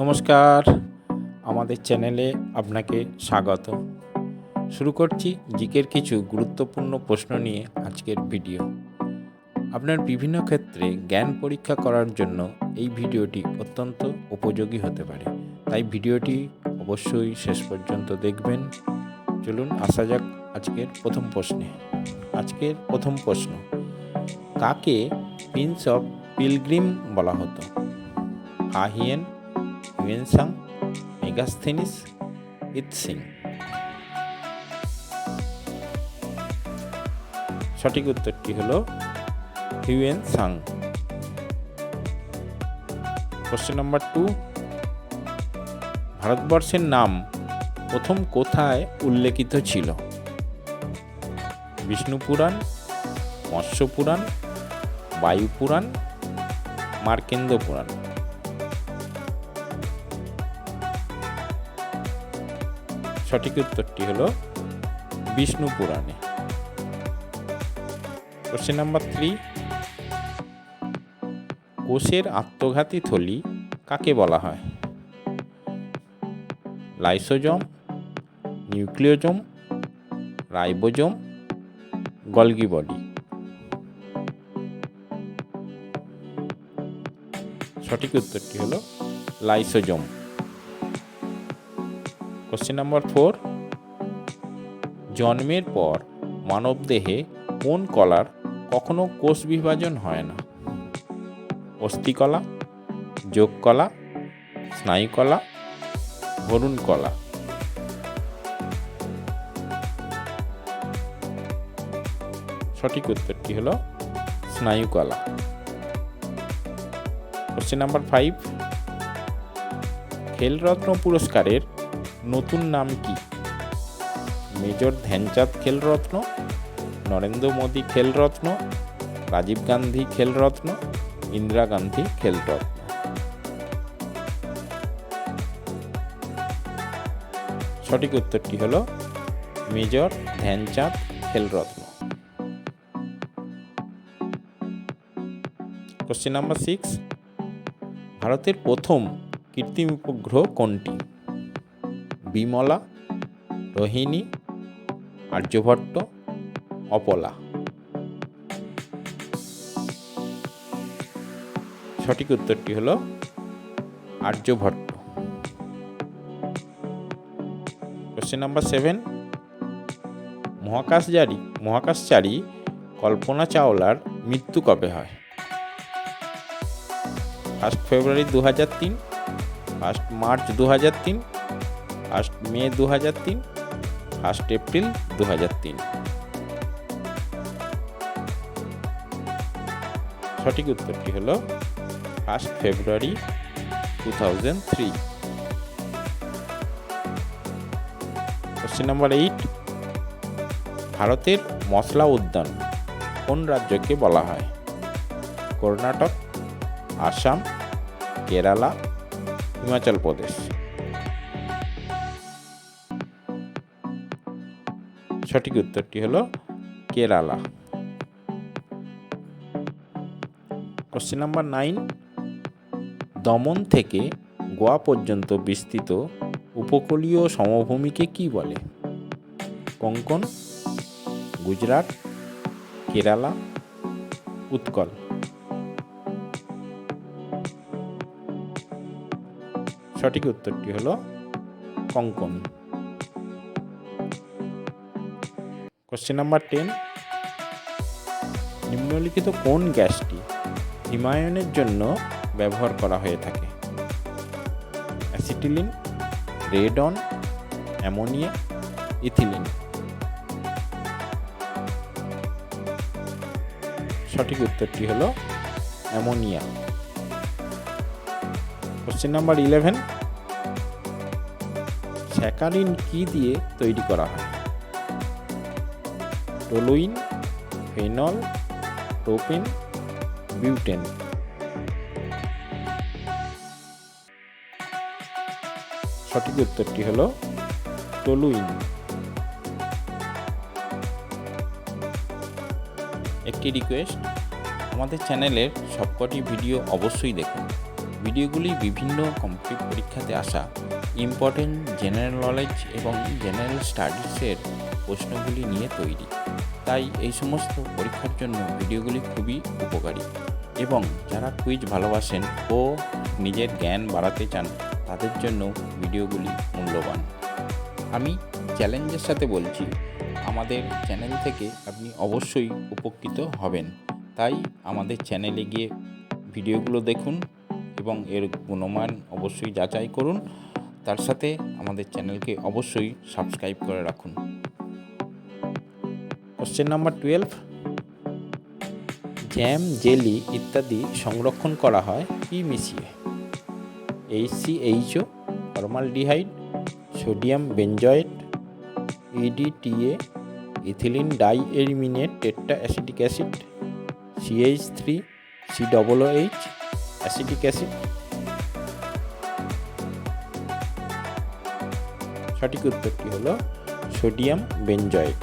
নমস্কার, আমাদের চ্যানেলে আপনাকে স্বাগত। শুরু করছি জিকের কিছু গুরুত্বপূর্ণ প্রশ্ন নিয়ে আজকের ভিডিও। আপনার বিভিন্ন ক্ষেত্রে জ্ঞান পরীক্ষা করার জন্য এই ভিডিওটি অত্যন্ত উপযোগী হতে পারে, তাই ভিডিওটি অবশ্যই শেষ পর্যন্ত দেখবেন। চলুন আসা যাক আজকের প্রথম প্রশ্নে। আজকের প্রথম প্রশ্ন, কাকে প্রিন্স অফ পিলগ্রিম বলা হতো? Fahien, Hiuen Tsang, Megasthenes, I Tsing. সঠিক উত্তরটি হলো হিউয়েনসাং। কোশ্চেন নাম্বার 2, ভারতবর্ষের নাম প্রথম কোথায় উল্লেখিত ছিল? বিষ্ণু পুরাণ, মৎস্য পুরাণ, বায়ু পুরাণ, মার্কেন্দ্র পুরাণ। সঠিক উত্তরটি হলো বিষ্ণু পুরাণে। কোশ্চেন নাম্বার 3, কোষের আত্মঘাতী থলি কাকে বলা হয়? Lysosome, nucleosome, ribosome, Golgi body. সঠিক উত্তরটি হলো লাইসোজোম। কোশ্চেন নাম্বার 4, জন্মের পর মানবদেহে কোন কলার কখনো কোষ বিভাজন হয় না? অস্থিকলা, যোগকলা, স্নায়ুকলা, ভ্রূণকলা। সঠিক উত্তরটি হলো স্নায়ুকলা। কোশ্চেন নাম্বার 5, খেলরত্ন পুরস্কারের নতুন নাম কি? মেজর ধ্যানচাঁদ খেলরত্ন, নরেন্দ্র মোদী খেলরত্ন, রাজীব গান্ধী খেলরত্ন, ইন্দিরা গান্ধী খেলরত্ন। সঠিক উত্তরটি হলো major Dhyan Chand Khel Ratna. Question number 6, ভারতের প্রথম কৃত্রিম উপগ্রহ কোনটি? বিমলা, রোহিণী, আর্যভট্ট, অপলা। সঠিক উত্তরটি হলো আর্যভট্ট। কোশ্চেন নাম্বার 7, মহাকাশচারী কল্পনা চাওলার মৃত্যু কবে হয়? 1 ফেব্রুয়ারি 2003, 1 মার্চ 2003, 1 মে 2003, 1 এপ্রিল 2003। সঠিক উত্তরটি হলো 1 ফেব্রুয়ারি 2003। কোশ্চেন নাম্বার 8, ভারতের মশলা উদ্যান কোন রাজ্যকে বলা হয়? কর্ণাটক, আসাম, কেরালা, হিমাচল প্রদেশ। সঠিক উত্তরটি হলো কেরালা। কোশ্চেন নাম্বার 9, দমন থেকে গোয়া পর্যন্ত বিস্তৃত উপকূলীয় সমভূমিকে কি বলে? কোঙ্কণ, গুজরাট, কেরালা, উৎকল। সঠিক উত্তরটি হলো কোঙ্কণ। কোশ্চেন নাম্বার 10, নিম্নলিখিত কোন গ্যাসটি হিমায়নের জন্য ব্যবহার করা হয়ে থাকে? Acetylene, radon, ammonia, ethylene. সঠিক উত্তরটি হলো অ্যামোনিয়া। কোশ্চেন নাম্বার 11, স্যাকারিন কি দিয়ে তৈরি করা হয়? Toluene, phenol, propane, butane. সঠিক উত্তরটি হলো টলুইন। একটি রিকোয়েস্ট, আমাদের চ্যানেলের সবকটি ভিডিও অবশ্যই দেখুন। ভিডিওগুলি বিভিন্ন কম্পিটিটিভ পরীক্ষাতে আসা ইম্পর্টেন্ট জেনারেল নলেজ এবং জেনারেল স্টাডিজের প্রশ্নগুলি নিয়ে তৈরি। তাই এই সমস্ত পরীক্ষার জন্য ভিডিওগুলি খুবই উপকারী এবং যারা কুইজ ভালোবাসেন ও নিজের জ্ঞান বাড়াতে চান তাদের জন্য ভিডিওগুলি মূল্যবান। আমি চ্যালেঞ্জের সাথে বলছি, আমাদের চ্যানেল থেকে আপনি অবশ্যই উপকৃত হবেন। তাই আমাদের চ্যানেলে গিয়ে ভিডিওগুলো দেখুন এবং এর গুণমান অবশ্যই যাচাই করুন। তার সাথে আমাদের চ্যানেলকে অবশ্যই সাবস্ক্রাইব করে রাখুন। কোশ্চেন নাম্বার 12, জ্যাম, জেলি ইত্যাদি সংরক্ষণ করা হয় কি মিশিয়ে? HCHO, formaldehyde, sodium benzoate, EDTA, ethylene diaminate tetra acetic acid, CH3, COOH, acetic acid. সঠিক উত্তরটি হলো সোডিয়াম বেঞ্জয়েট।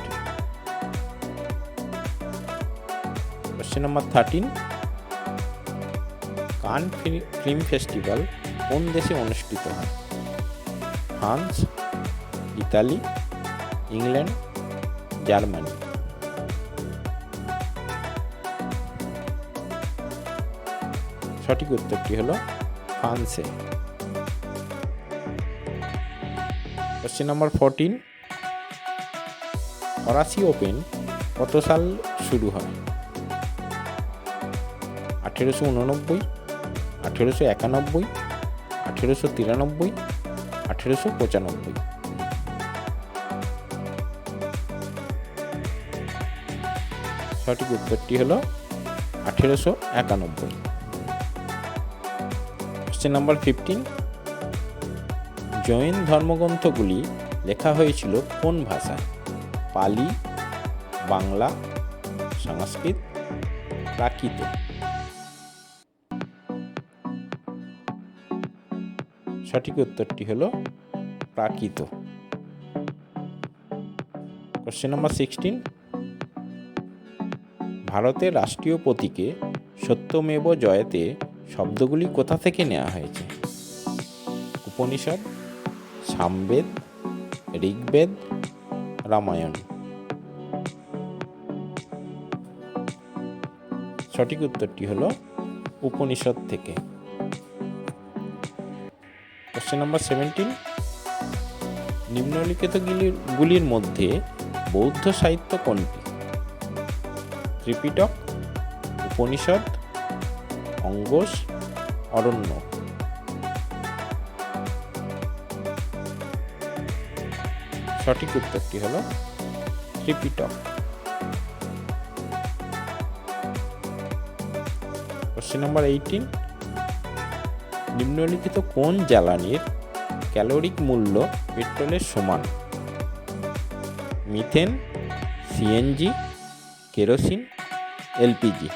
কোশ্চেন নাম্বার 13, কান ফিল্ম ফেস্টিভ্যাল কোন দেশে অনুষ্ঠিত হয়? France, Italy, England, Germany. সঠিক উত্তরটি হলো ফ্রান্সে। কোশ্চেন নাম্বার 14, ফরাসি ওপেন কত সাল শুরু হয়? 1889, 1891, 1893, 1895। সঠিক উত্তরটি হলো 1891। কোশ্চেন নাম্বার 15, জৈন ধর্মগ্রন্থগুলি লেখা হয়েছিল কোন ভাষায়? পালি, বাংলা, সংস্কৃত, প্রাকৃত। সঠিক উত্তরটি হলো প্রাকৃত। কোশ্চেন নাম্বার 16, ভারতের রাষ্ট্রীয় প্রতীকে সত্যমেব জয়তে শব্দগুলি কোথা থেকে নেওয়া হয়েছে? উপনিষদ, সামবেদ, ঋগ্বেদ, রামায়ণ। সঠিক উত্তরটি হলো উপনিষদ থেকে। কোশ্চেন নাম্বার 17, নিম্নলিখিতগুলির মধ্যে বৌদ্ধ সাহিত্য কোনটি? ত্রিপিটক, উপনিষদ, অঙ্গস, অরণ্যক। সঠিক উত্তরটি হলো ত্রিপিটক। কোশ্চেন নাম্বার 18, নিম্নলিখিত কোন জ্বালানির ক্যালোরিক মূল্য পেট্রোলের সমান? Methane, CNG, kerosene, LPG.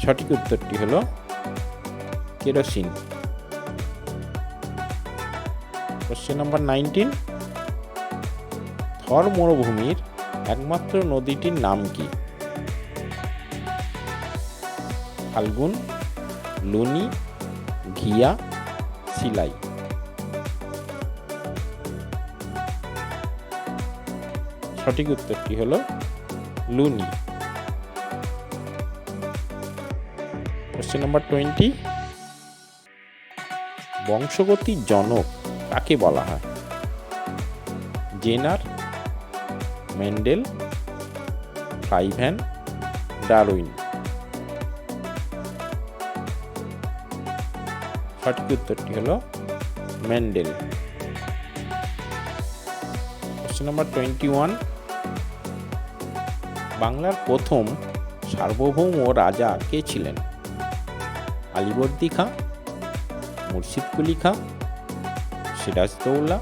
সঠিক উত্তরটি হলো কেরোসিন। কোশ্চেন নাম্বার 19, থর মরুভূমির একমাত্র নদীটির নাম কি? ফাল্গুন, লুনি, ঘিয়া, সিলাই। সঠিক উত্তরটি হলো লুনি। কোশ্চেন নাম্বার 20, বংশগতির জনক কাকে বলা হয়? জেনার, মেন্ডেল, ক্লাইভ্যান, ডারউইন। সঠিক উত্তরটি হলো মেন্ডেল। কোশ্চেন নাম্বার 21, বাংলার প্রথম সার্বভৌম রাজা কে ছিলেন? আলীবর্দী খাঁ, মুর্শিদ কুলি খাঁ, সিরাজদৌল্লা,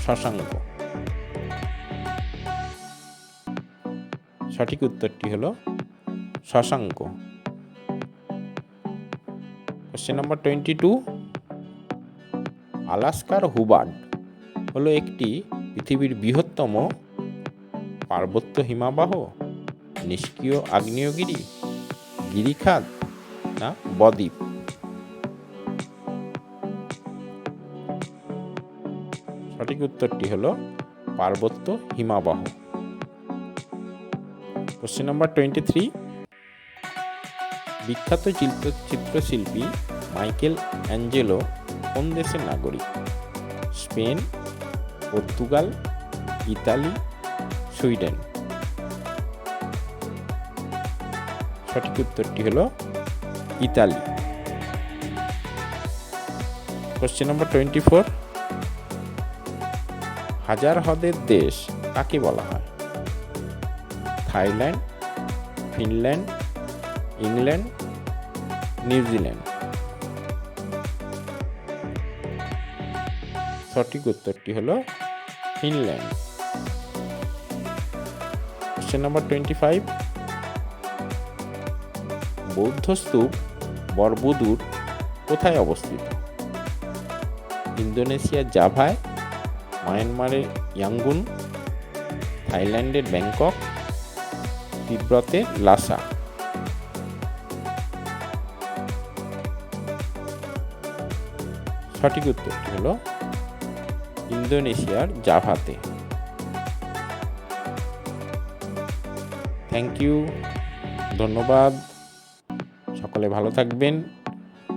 শশাঙ্ক। সঠিক উত্তরটি হলো শশাঙ্ক। কোশ্চেন নাম্বার 22, আলাস্কার হুবার্ড হলো একটি পৃথিবীর বৃহত্তম পার্বত্য হিমবাহ, নিষ্ক্রিয় আগ্নেয়গিরি, গিরিখাত না বদ্বীপ? সঠিক উত্তরটি হলো পার্বত্য হিমাবহ। কোশ্চেন নাম্বার 23, বিখ্যাত চিত্রশিল্পী মাইকেল অ্যাঞ্জেলো কোন দেশের নাগরিক? Spain, Portugal, Italy, Sweden? সঠিক উত্তরটি হলো ইতালি। কোশ্চেন নাম্বার 24, হাজার হ্রদের দেশ কাকে বলা হয়? Thailand, Finland, England, New Zealand? সঠিক উত্তরটি হলো ফিনল্যান্ড। কোশ্চেন নাম্বার 25, বৌদ্ধ স্তূপ বরবুদুর কোথায় অবস্থিত? ইন্দোনেশিয়ার জাভায়, মায়ানমারের ইয়াঙ্গুন, থাইল্যান্ডের ব্যাংকক, তিব্বতের লাসা? সঠিক উত্তরটি হলো ইন্দোনেশিয়ার জাভাতে। থ্যাংক ইউ, ধন্যবাদ। সকলে ভালো থাকবেন।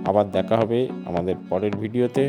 আবার দেখা হবে আমাদের পরের ভিডিওতে।